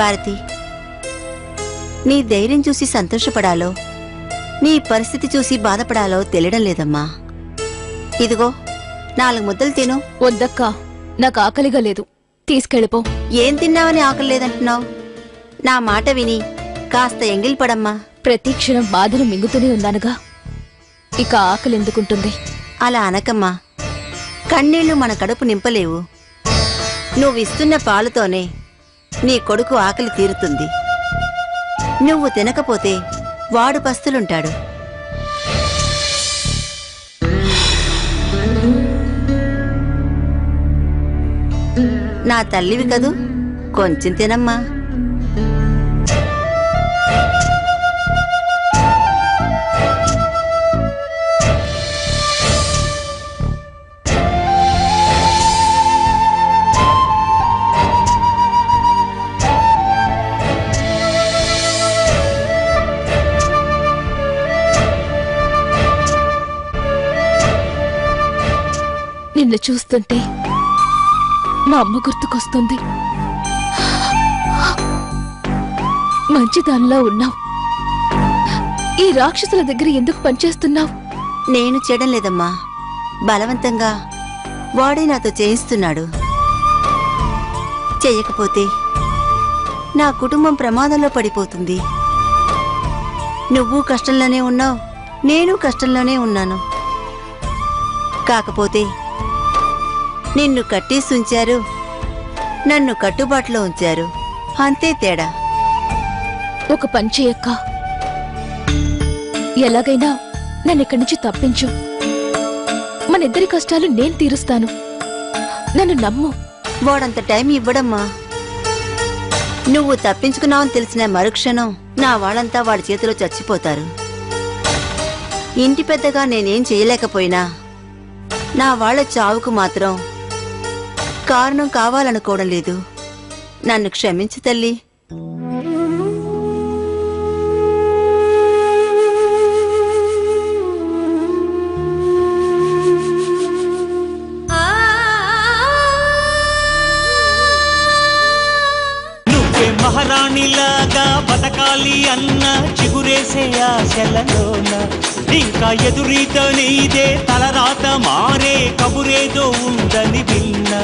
భారతి, నీ ధైర్యం చూసి సంతోషపడాలో నీ పరిస్థితి చూసి బాధపడాలో తెలియడం లేదమ్మా. ఇదిగో 4 ముద్దలు తిను. వద్దక్కా, నాకు ఆకలిగా లేదు, తీసుకెళ్ళిపో. ఏం తిన్నావని ఆకలి లేదంటున్నావు? నా మాట విని కాస్త ఎంగిల్పడమ్మా. ప్రతి క్షణం బాధను మింగుతూనే ఉన్నానుగా, ఇక ఆకలి ఎందుకుంటుంది? అలా అనకమ్మా, కన్నీళ్లు మన కడుపు నింపలేవు. నువ్విస్తున్న పాలుతోనే నీ కొడుకు ఆకలి తీరుతుంది. నువ్వు తినకపోతే వాడు పస్తులుంటాడు. నా తల్లివి కదూ, కొంచెం తినమ్మా. నిన్ను చూస్తుంటే మా అమ్మ గుర్తుకొస్తుంది. మంచిదానిలా ఉన్నావు. ఈ రాక్షసుల దగ్గర ఎందుకు పనిచేస్తున్నావు? నేను చేయడం లేదమ్మా, బలవంతంగా వాడే నాతో చేయిస్తున్నాడు. చెయ్యకపోతే నా కుటుంబం ప్రమాదంలో పడిపోతుంది. నువ్వు కష్టంలోనే ఉన్నావు, నేను కష్టంలోనే ఉన్నాను. కాకపోతే నిన్ను కట్టేసి ఉంచారు, నన్ను కట్టుబాటులో ఉంచారు, అంతే తేడా. ఒక పని చేయక్క, ఎలాగైనా నన్నిక్కడి నుంచి తప్పించు. మనిద్దరి కష్టాలు నేను తీరుస్తాను, నన్ను నమ్ము. వాడంత టైం ఇవ్వడమ్మా. నువ్వు తప్పించుకున్నావని తెలిసిన మరుక్షణం నా వాళ్ళంతా వాడి చేతిలో చచ్చిపోతారు. ఇంటి పెద్దగా నేనేం చేయలేకపోయినా నా వాళ్ళ చావుకు మాత్రం కారణం కావాలనుకోవడం లేదు. నన్ను క్షమించు తల్లి. నువ్వే మహారాణిలాగా బతకాలి అన్న చిగురేసే ఆశలలోన ఇంకా ఎదురీత నీదే తలరాత మారే కబురేదో ఉందని విన్నా.